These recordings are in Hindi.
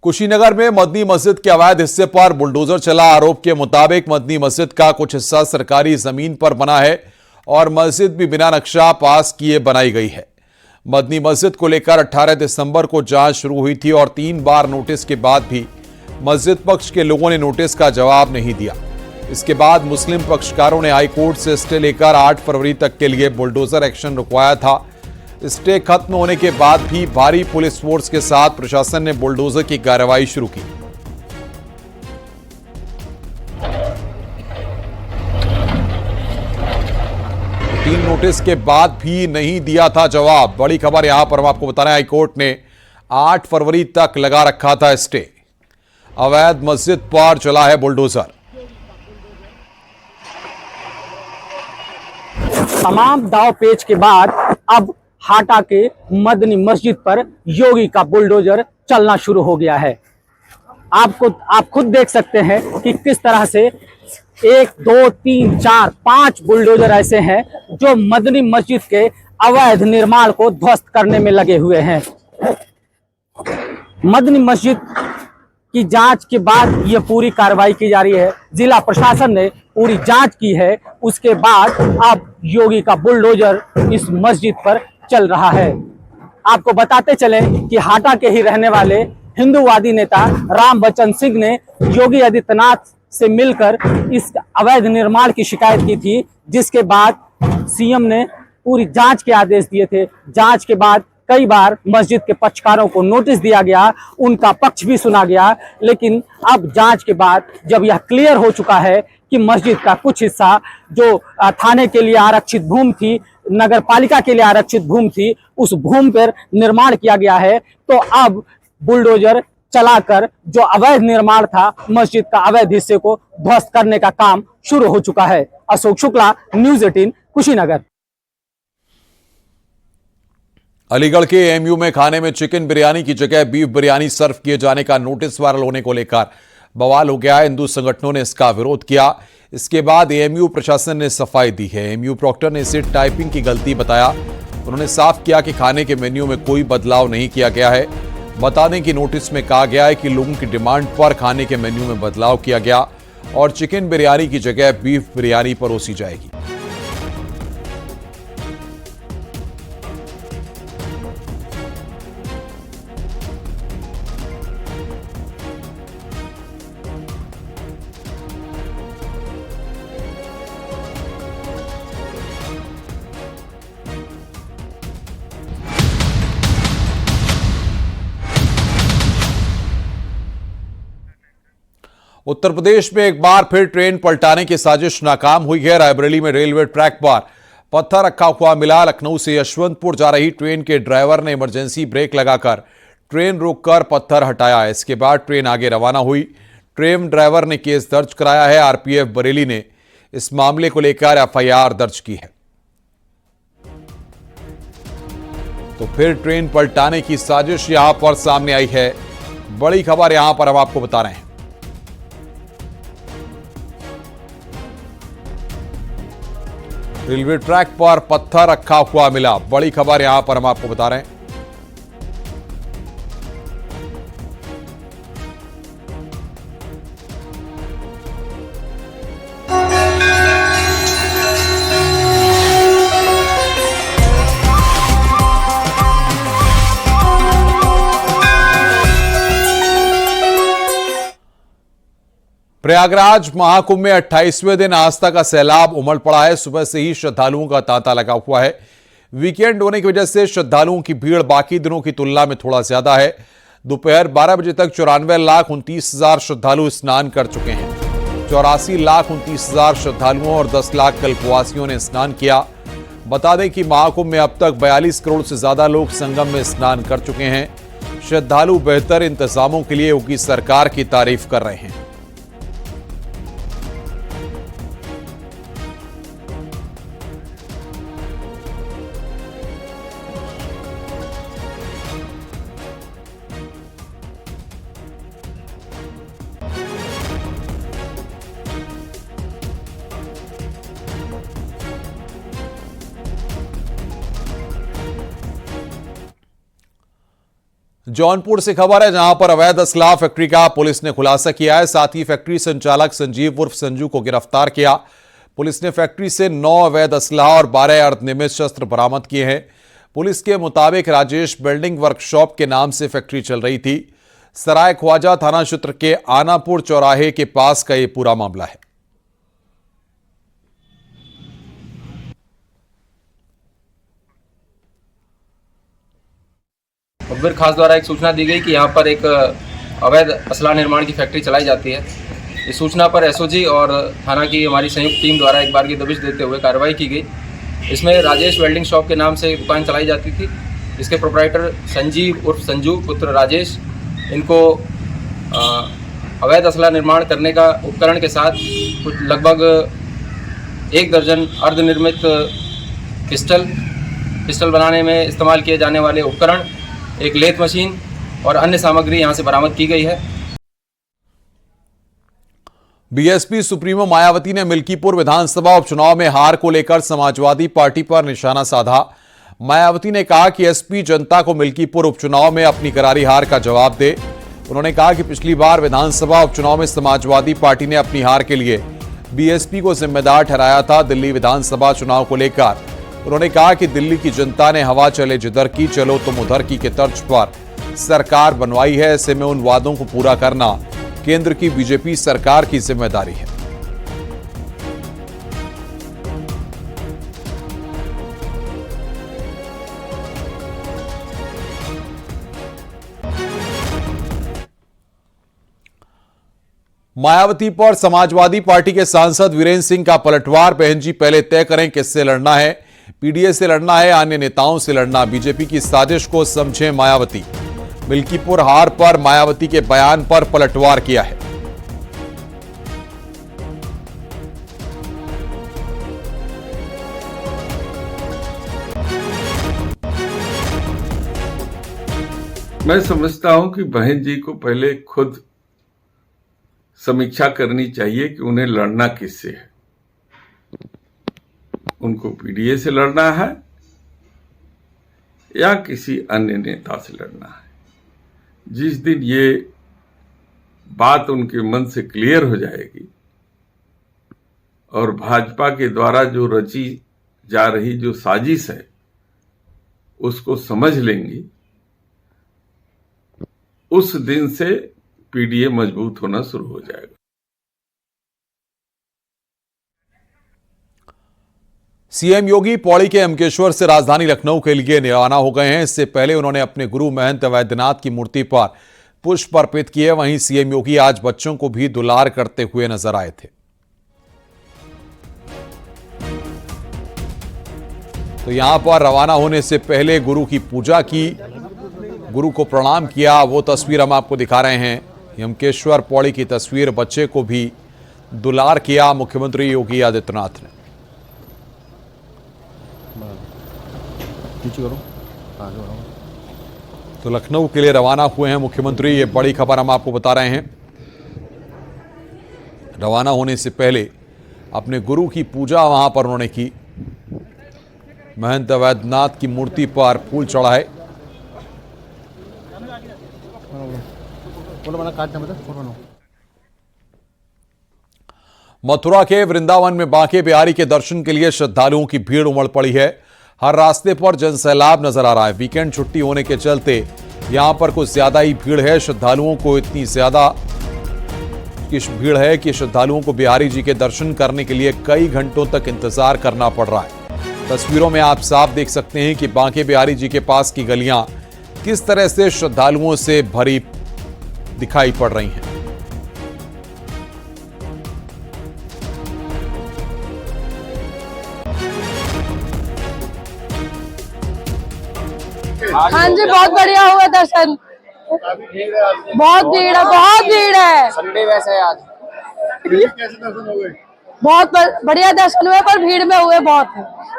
कुशीनगर में मदनी मस्जिद के अवैध हिस्से पर बुलडोजर चला। आरोप के मुताबिक मदनी मस्जिद का कुछ हिस्सा सरकारी जमीन पर बना है और मस्जिद भी बिना नक्शा पास किए बनाई गई है। मदनी मस्जिद को लेकर 18 दिसंबर को जांच शुरू हुई थी और 3 बार नोटिस के बाद भी मस्जिद पक्ष के लोगों ने नोटिस का जवाब नहीं दिया। इसके बाद मुस्लिम पक्षकारों ने हाईकोर्ट से स्टे लेकर 8 फरवरी तक के लिए बुलडोजर एक्शन रुकवाया था। स्टे खत्म होने के बाद भी भारी पुलिस फोर्स के साथ प्रशासन ने बुलडोजर की कार्रवाई शुरू की। तीन नोटिस के बाद भी नहीं दिया था जवाब। बड़ी खबर यहां पर हम आपको बता रहे हैं, हाईकोर्ट ने 8 फरवरी तक लगा रखा था स्टे। अवैध मस्जिद पर चला है बुलडोजर। तमाम दाव पेच के बाद अब हाटा के मदनी मस्जिद पर योगी का बुलडोजर चलना शुरू हो गया है। आप खुद देख सकते हैं कि किस तरह से 1 2 3 4 5 बुलडोजर ऐसे हैं जो मदनी मस्जिद के अवैध निर्माण को ध्वस्त करने में लगे हुए हैं। मदनी मस्जिद की जांच के बाद यह पूरी कार्रवाई की जा रही है। जिला प्रशासन ने पूरी जांच की है। उसके बाद अब योगी का बुलडोजर इस मस्जिद पर चल रहा है। आपको बताते चलें कि हाटा के ही रहने वाले हिंदूवादी नेता राम बच्चन सिंह ने योगी आदित्यनाथ से मिलकर इस अवैध निर्माण की शिकायत की थी, जिसके बाद सीएम ने पूरी जांच के आदेश दिए थे। जांच के बाद कई बार मस्जिद के पक्षकारों को नोटिस दिया गया, उनका पक्ष भी सुना गया, लेकिन अब जांच के बाद जब यह क्लियर हो चुका है कि मस्जिद का कुछ हिस्सा जो थाने के लिए आरक्षित भूमि थी, नगर पालिका के लिए आरक्षित भूमि थी, उस भूमि पर निर्माण किया गया है, तो अब बुलडोजर चलाकर जो अवैध निर्माण था मस्जिद का अवैध हिस्से को ध्वस्त करने का काम शुरू हो चुका है। अशोक शुक्ला, न्यूज़ 18, कुशीनगर। अलीगढ़ के एएमयू में खाने में चिकन बिरयानी की जगह बीफ बिरयानी सर्व किए जाने का नोटिस वायरल होने को लेकर बवाल हो गया है। हिंदू संगठनों ने इसका विरोध किया। इसके बाद एएमयू प्रशासन ने सफाई दी है। एएमयू प्रॉक्टर ने इसे टाइपिंग की गलती बताया। उन्होंने साफ किया कि खाने के मेन्यू में कोई बदलाव नहीं किया गया है। बता दें कि नोटिस में कहा गया है कि लोगों की डिमांड पर खाने के मेन्यू में बदलाव किया गया और चिकन बिरयानी की जगह बीफ बिरयानी परोसी जाएगी। उत्तर प्रदेश में एक बार फिर ट्रेन पलटाने की साजिश नाकाम हुई है। रायबरेली में रेलवे ट्रैक पर पत्थर रखा हुआ मिला। लखनऊ से यशवंतपुर जा रही ट्रेन के ड्राइवर ने इमरजेंसी ब्रेक लगाकर ट्रेन रोककर पत्थर हटाया। इसके बाद ट्रेन आगे रवाना हुई। ट्रेन ड्राइवर ने केस दर्ज कराया है। आरपीएफ बरेली ने इस मामले को लेकर एफआईआर दर्ज की है। तो फिर ट्रेन पलटाने की साजिश यहां पर सामने आई है। बड़ी खबर यहां पर हम आपको बता रहे हैं। रेलवे ट्रैक पर पत्थर रखा हुआ मिला। बड़ी खबर यहां पर हम आपको बता रहे हैं। प्रयागराज महाकुंभ में 28वें दिन आस्था का सैलाब उमड़ पड़ा है। सुबह से ही श्रद्धालुओं का तांता लगा हुआ है। वीकेंड होने की वजह से श्रद्धालुओं की भीड़ बाकी दिनों की तुलना में थोड़ा ज्यादा है। दोपहर 12 बजे तक 94,29,000 श्रद्धालु स्नान कर चुके हैं। 84,29,000 श्रद्धालुओं और 10 लाख कल्पवासियों ने स्नान किया। बता दें कि महाकुंभ में अब तक 42 करोड़ से ज्यादा लोग संगम में स्नान कर चुके हैं। श्रद्धालु बेहतर इंतजामों के लिए योगी सरकार की तारीफ कर रहे हैं। जौनपुर से खबर है, जहां पर अवैध असला फैक्ट्री का पुलिस ने खुलासा किया है। साथ ही फैक्ट्री संचालक संजीव उर्फ संजू को गिरफ्तार किया। पुलिस ने फैक्ट्री से 9 अवैध असला और 12 अर्धनिर्मित शस्त्र बरामद किए हैं। पुलिस के मुताबिक राजेश वेल्डिंग वर्कशॉप के नाम से फैक्ट्री चल रही थी। सराय ख्वाजा थाना क्षेत्र के आनापुर चौराहे के पास का यह पूरा मामला है। मुखबिर खास द्वारा एक सूचना दी गई कि यहाँ पर एक अवैध असला निर्माण की फैक्ट्री चलाई जाती है। इस सूचना पर एसओजी और थाना की हमारी संयुक्त टीम द्वारा एक बार की दबिश देते हुए कार्रवाई की गई। इसमें राजेश वेल्डिंग शॉप के नाम से दुकान चलाई जाती थी। इसके प्रोप्राइटर संजीव उर्फ संजू पुत्र राजेश, इनको अवैध असला निर्माण करने का उपकरण के साथ कुछ लगभग 1 दर्जन अर्धनिर्मित पिस्टल बनाने में इस्तेमाल किए जाने वाले उपकरण, एक लेथ मशीन और अन्य सामग्री यहां से बरामद की गई है। बीएसपी सुप्रीमो मायावती ने मिल्कीपुर विधानसभा उपचुनाव में हार को लेकर समाजवादी पार्टी पर निशाना साधा। मायावती ने कहा कि एसपी जनता को मिल्कीपुर उपचुनाव में अपनी करारी हार का जवाब दे। उन्होंने कहा कि पिछली बार विधानसभा उपचुनाव में समाजवादी पार्टी ने अपनी हार के लिए बीएसपी को जिम्मेदार ठहराया था। दिल्ली विधानसभा चुनाव को लेकर उन्होंने कहा कि दिल्ली की जनता ने हवा चले जिधर की चलो तुम उधर की के तर्ज पर सरकार बनवाई है। ऐसे में उन वादों को पूरा करना केंद्र की बीजेपी सरकार की जिम्मेदारी है। मायावती पर समाजवादी पार्टी के सांसद वीरेंद्र सिंह का पलटवार। बहन जी पहले तय करें किससे लड़ना है, पीडीए से लड़ना है, अन्य नेताओं से लड़ना। बीजेपी की साजिश को समझें मायावती। मिल्कीपुर हार पर मायावती के बयान पर पलटवार किया है। मैं समझता हूं कि बहन जी को पहले खुद समीक्षा करनी चाहिए कि उन्हें लड़ना किससे है। उनको पीडीए से लड़ना है या किसी अन्य नेता से लड़ना है। जिस दिन ये बात उनके मन से क्लियर हो जाएगी और भाजपा के द्वारा जो रची जा रही जो साजिश है उसको समझ लेंगी, उस दिन से पीडीए मजबूत होना शुरू हो जाएगा। सीएम योगी पौड़ी के अमकेश्वर से राजधानी लखनऊ के लिए रवाना हो गए हैं। इससे पहले उन्होंने अपने गुरु महंत वैद्यनाथ की मूर्ति पर पुष्प अर्पित किए। वहीं सीएम योगी आज बच्चों को भी दुलार करते हुए नजर आए थे। तो यहां पर रवाना होने से पहले गुरु की पूजा की, गुरु को प्रणाम किया। वो तस्वीर हम आपको दिखा रहे हैं, यमकेश्वर पौड़ी की तस्वीर। बच्चे को भी दुलार किया मुख्यमंत्री योगी आदित्यनाथ ने। तो लखनऊ के लिए रवाना हुए हैं मुख्यमंत्री। ये बड़ी खबर हम आपको बता रहे हैं। रवाना होने से पहले अपने गुरु की पूजा वहां पर उन्होंने की। महंत वैद्यनाथ की मूर्ति पर फूल चढ़ाए। मथुरा के वृंदावन में बांके बिहारी के दर्शन के लिए श्रद्धालुओं की भीड़ उमड़ पड़ी है। हर रास्ते पर जनसैलाब नजर आ रहा है। वीकेंड छुट्टी होने के चलते यहां पर कुछ ज्यादा ही भीड़ है। श्रद्धालुओं को इतनी ज्यादा भीड़ है कि श्रद्धालुओं को बिहारी जी के दर्शन करने के लिए कई घंटों तक इंतजार करना पड़ रहा है। तस्वीरों में आप साफ देख सकते हैं कि बांके बिहारी जी के पास की गलियां किस तरह से श्रद्धालुओं से भरी दिखाई पड़ रही हैं। हाँ जी, बहुत बढ़िया हुआ दर्शन। बहुत भीड़ है, बहुत भीड़ है। संडे वैसे है आज। कैसे दर्शन हुए? बहुत बढ़िया दर्शन हुए, पर भीड़ में हुए बहुत।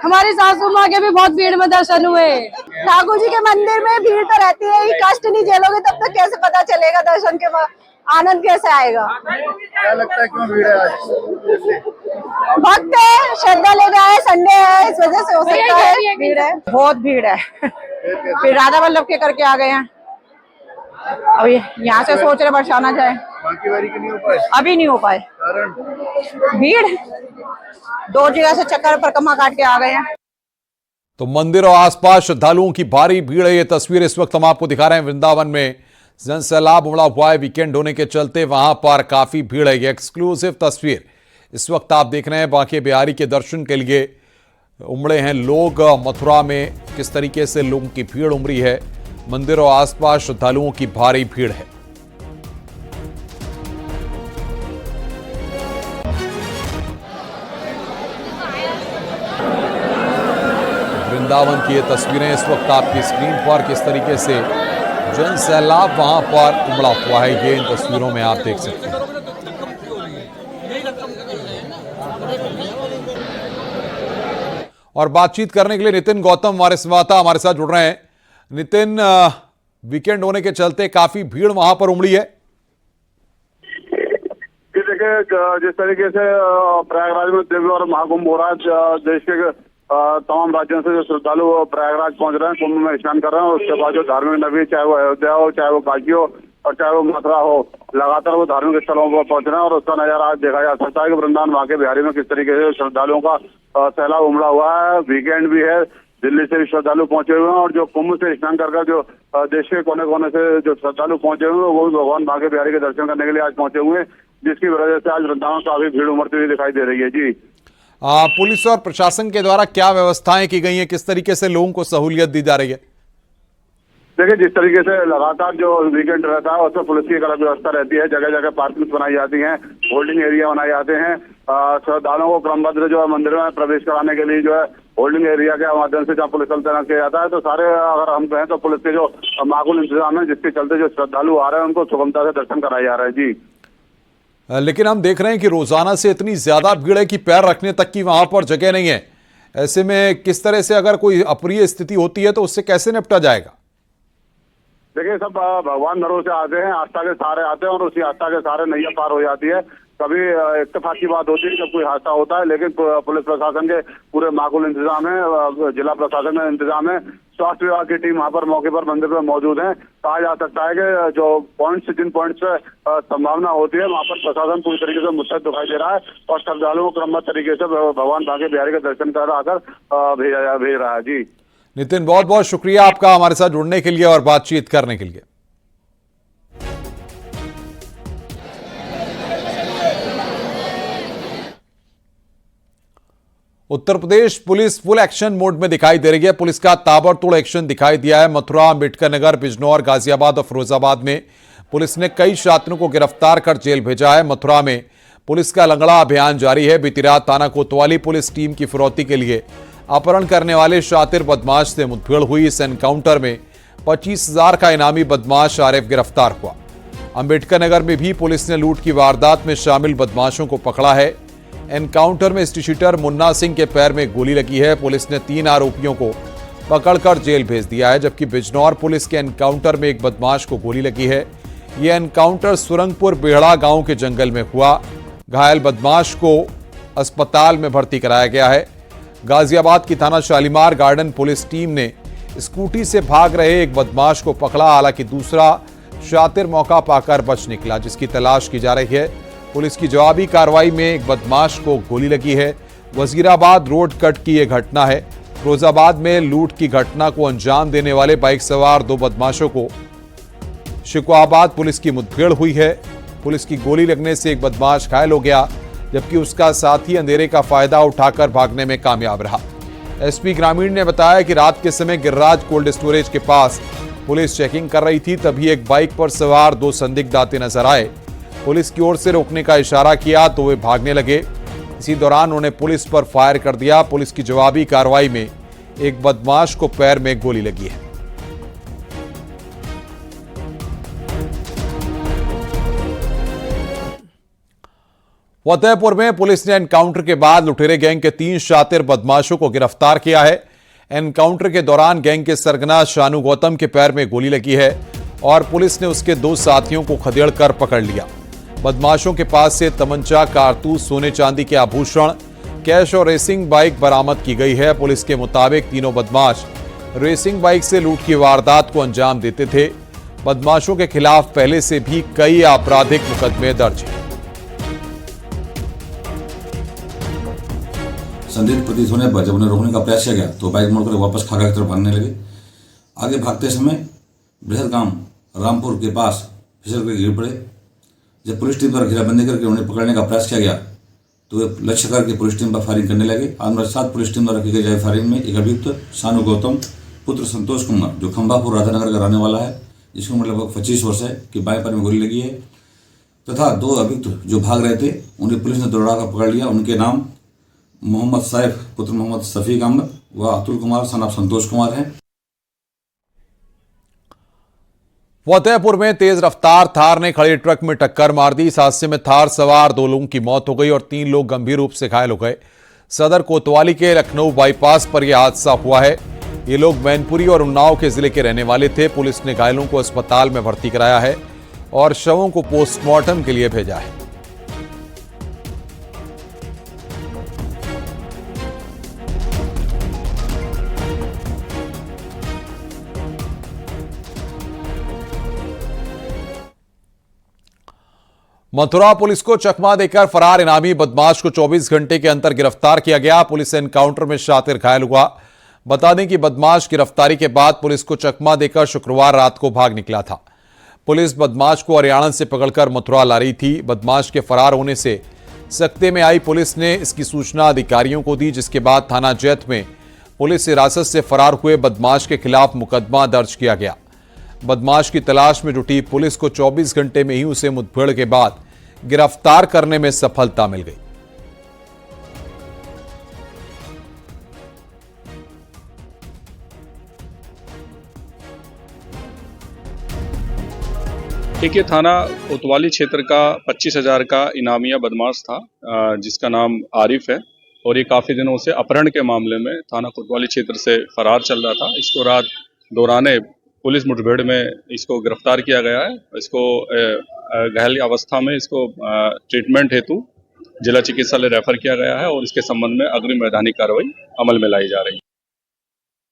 हमारी सासू माँ के भी बहुत भीड़ में दर्शन हुए। ठाकुर जी के मंदिर में भीड़ तो रहती है ही, कष्ट नहीं झेलोगे तब तक कैसे पता चलेगा दर्शन के बाद आनंद कैसे आएगा। क्या लगता है क्यों भीड़ है आज? भक्त है, श्रद्धा लेने आए, संडे है, इस वजह से हो सकता है भीड़ है। बहुत भीड़ है। फिर राधा वल्लभ के करके आ गए हैं। अब यहाँ से सोच रहे बरसाना जाए, बाकी बारी के नहीं हो पाए अभी नहीं हो पाए। कारण भीड़, 2 जगह से चक्कर परिक्रमा काट के आ गए हैं। तो मंदिर और आसपास श्रद्धालुओं की भारी भीड़ है। ये तस्वीर इस वक्त हम आपको दिखा रहे हैं। वृंदावन में जन सैलाब उमड़ा हुआ है। वीकेंड होने के चलते वहां पर काफी भीड़ है। ये एक्सक्लूसिव तस्वीर इस वक्त आप देख रहे हैं। बांके बिहारी के दर्शन के लिए उमड़े हैं लोग। मथुरा में किस तरीके से लोगों की भीड़ उमड़ी है। मंदिर और आसपास श्रद्धालुओं की भारी भीड़ है। वृंदावन की ये तस्वीरें इस वक्त आपकी स्क्रीन पर किस तरीके से जन सैलाब वहां पर उमड़ा हुआ है, ये इन तस्वीरों में आप देख सकते हैं। और बातचीत करने के लिए नितिन गौतम हमारे संवाददाता हमारे साथ जुड़ रहे हैं। नितिन, वीकेंड होने के चलते काफी भीड़ वहां पर उमड़ी है। देखिए, जिस तरीके से प्रयागराज में दिव्य और महाकुंभ हो रहा है, देश के तमाम राज्यों से जो श्रद्धालु प्रयागराज पहुंच रहे हैं, कुंभ में स्नान कर रहे हैं। उसके बाद जो धार्मिक नगरी, चाहे वो अयोध्या हो, चाहे वो काशी हो और चाहे वो मथुरा हो, लगातार वो धार्मिक स्थलों पर पहुंच रहे हैं। और उसका नजारा आज देखा जा सकता है कि वृंदावन बांके बिहारी में किस तरीके से श्रद्धालुओं का सैलाब उमड़ा हुआ है। वीकेंड भी है, दिल्ली से भी श्रद्धालु पहुंचे हुए हैं और जो कुंभ से स्नान कर जो देश के कोने कोने से जो श्रद्धालु पहुंचे हुए हैं, वो भी भगवान बांके बिहारी के दर्शन करने के लिए आज पहुंचे हुए हैं, जिसकी वजह से आज वृंदावन काफी भीड़ उमड़ती हुई दिखाई दे रही है। जी, पुलिस और प्रशासन के द्वारा क्या व्यवस्थाएं की गई हैं, किस तरीके से लोगों को सहूलियत दी जा रही है? देखिए, जिस तरीके से लगातार जो वीकेंड रहता है उसमें पुलिस की एक अलग व्यवस्था रहती है। जगह जगह पार्किंग बनाई जाती हैं, होल्डिंग एरिया बनाए जाते हैं। श्रद्धालुओं को क्रमबद्ध जो है मंदिर में प्रवेश कराने के लिए जो है होल्डिंग एरिया के माध्यम से जहाँ पुलिस बल तैनात किया जाता है। तो सारे अगर हम कहें तो पुलिस के जो माकूल इंतजाम है, जिसके चलते जो श्रद्धालु आ रहे हैं उनको सुगमता से दर्शन कराया जा रहा है। जी, लेकिन हम देख रहे हैं कि रोजाना से इतनी ज्यादा भीड़ है कि पैर रखने तक की वहां पर जगह नहीं है। ऐसे में किस तरह से अगर कोई अप्रिय स्थिति होती है तो उससे कैसे निपटा जाएगा? देखिए, सब भगवान भरोसे आते हैं, आस्था के सहारे आते हैं और उसी आस्था के सहारे नैया पार हो जाती है। कभी इत्तेफाक की बात होती है जब कोई हादसा होता है, लेकिन पुलिस प्रशासन के पूरे माकूल इंतजाम है, जिला प्रशासन का इंतजाम है, स्वास्थ्य विभाग की टीम वहाँ पर मौके पर मंदिर पर मौजूद है। कहा जा सकता है कि जो जिन पॉइंट्स पे संभावना होती है वहाँ पर प्रशासन पूरी तरीके से मुस्तैद दिखाई दे रहा है और श्रद्धालुओं को क्रमबद्ध तरीके से भगवान बांके बिहारी के दर्शन कराकर भेज रहा है। जी नितिन, बहुत बहुत शुक्रिया आपका हमारे साथ जुड़ने के लिए और बातचीत करने के लिए। Uttar Pradesh police full action mode में दिखाई दे रही है। पुलिस का ताबड़तोड़ एक्शन दिखाई दिया है। मथुरा, अम्बेडकर नगर, बिजनौर, गाजियाबाद और फिरोजाबाद में पुलिस ने कई छात्रों को गिरफ्तार कर जेल भेजा है। मथुरा में पुलिस का लंगड़ा अभियान जारी है। बीती रात थाना कोतवाली पुलिस टीम की फिरौती के लिए अपहरण करने वाले शातिर बदमाश से मुठभेड़ हुई। इस एनकाउंटर में 25,000 का इनामी बदमाश आरिफ गिरफ्तार हुआ। अम्बेडकर नगर में भी पुलिस ने लूट की वारदात में शामिल बदमाशों को पकड़ा है। एनकाउंटर में स्ट्रीट शूटर मुन्ना सिंह के पैर में गोली लगी है। पुलिस ने 3 आरोपियों को पकड़कर जेल भेज दिया है, जबकि बिजनौर पुलिस के एनकाउंटर में एक बदमाश को गोली लगी है। यह एनकाउंटर सुरंगपुर बेहड़ा गांव के जंगल में हुआ। घायल बदमाश को अस्पताल में भर्ती कराया गया है। गाजियाबाद की थाना शालीमार गार्डन पुलिस टीम ने स्कूटी से भाग रहे एक बदमाश को पकड़ा। हालांकि दूसरा शातिर मौका पाकर बच निकला, जिसकी तलाश की जा रही है। पुलिस की जवाबी कार्रवाई में एक बदमाश को गोली लगी है। वजीराबाद रोड कट की यह घटना है। फिरोजाबाद में लूट की घटना को अंजाम देने वाले बाइक सवार 2 बदमाशों को शिकवाबाद पुलिस की मुठभेड़ हुई है। पुलिस की गोली लगने से एक बदमाश घायल हो गया, जबकि उसका साथी अंधेरे का फायदा उठाकर भागने में कामयाब रहा। एसपी ग्रामीण ने बताया कि रात के समय गिरिराज कोल्ड स्टोरेज के पास पुलिस चेकिंग कर रही थी, तभी एक बाइक पर सवार 2 संदिग्ध आते नजर आए। पुलिस की ओर से रोकने का इशारा किया तो वे भागने लगे। इसी दौरान उन्होंने पुलिस पर फायर कर दिया। पुलिस की जवाबी कार्रवाई में एक बदमाश को पैर में गोली लगी है। फतेहपुर में पुलिस ने एनकाउंटर के बाद लुटेरे गैंग के 3 शातिर बदमाशों को गिरफ्तार किया है। एनकाउंटर के दौरान गैंग के सरगना शानू गौतम के पैर में गोली लगी है और पुलिस ने उसके 2 साथियों को खदेड़ कर पकड़ लिया। बदमाशों के पास से तमंचा, कारतूस, सोने चांदी के आभूषण, कैश और रेसिंग बाइक बरामद की गई है। पुलिस के मुताबिक तीनों बदमाश रेसिंग बाइक से लूट की वारदात को अंजाम देते थे। बदमाशों के खिलाफ पहले से भी कई आपराधिक मुकदमे दर्ज हैं। संदिग्ध प्रतीत होने पर जब उन्हें रोकने का प्रयास किया गया तो बाइक मोड़कर वापस खागा की तरफ भागने लगे। आगे भागते समय बृहद गांव रामपुर के पास फिसल कर गिर पड़े। जब पुलिस टीम द्वारा घेराबंदी करके उन्हें पकड़ने का प्रयास किया गया तो वे लक्ष्य करके पुलिस टीम पर फायरिंग करने लगे। आत्मरक्षात्मक पुलिस टीम द्वारा की गई जाए फायरिंग में एक अभियुक्त सानू गौतम पुत्र संतोष कुमार जो खंभापुर राधानगर का रहने वाला है, जिसकी उम्र लगभग 25 वर्ष है, कि बाएं पैर में गोली लगी है, तथा 2 अभियुक्त जो भाग रहे थे उन्हें पुलिस ने दौड़ाकर पकड़ लिया। उनके नाम मोहम्मद सैफ पुत्र मोहम्मद शफीक अहमद व अतुल कुमार सन ऑफ संतोष कुमार हैं। फतेहपुर में तेज रफ्तार थार ने खड़े ट्रक में टक्कर मार दी। इस हादसे में थार सवार 2 लोगों की मौत हो गई और 3 लोग गंभीर रूप से घायल हो गए। सदर कोतवाली के लखनऊ बाईपास पर यह हादसा हुआ है। ये लोग मैनपुरी और उन्नाव के जिले के रहने वाले थे। पुलिस ने घायलों को अस्पताल में भर्ती कराया है और शवों को पोस्टमार्टम के लिए भेजा है। मथुरा पुलिस को चकमा देकर फरार इनामी बदमाश को 24 घंटे के अंदर गिरफ्तार किया गया। पुलिस एनकाउंटर में शातिर घायल हुआ। बता दें कि बदमाश गिरफ्तारी के बाद पुलिस को चकमा देकर शुक्रवार रात को भाग निकला था। पुलिस बदमाश को हरियाणा से पकड़कर मथुरा ला रही थी। बदमाश के फरार होने से सकते में आई पुलिस ने इसकी सूचना अधिकारियों को दी, जिसके बाद थाना जैत में पुलिस हिरासत से फरार हुए बदमाश के खिलाफ मुकदमा दर्ज किया गया। बदमाश की तलाश में जुटी पुलिस को 24 घंटे में ही उसे मुठभेड़ के बाद गिरफ्तार करने में सफलता मिल गई। देखिए, थाना कोतवाली क्षेत्र का 25,000 का इनामिया बदमाश था, जिसका नाम आरिफ है और ये काफ़ी दिनों से अपहरण के मामले में थाना कोतवाली क्षेत्र से फरार चल रहा था। इसको रात दौराने पुलिस मुठभेड़ में इसको गिरफ्तार किया गया है। इसको घायल अवस्था में इसको ट्रीटमेंट हेतु जिला चिकित्सालय रेफर किया गया है और इसके संबंध में अग्रिम वैधानिक कार्रवाई अमल में लाई जा रही है।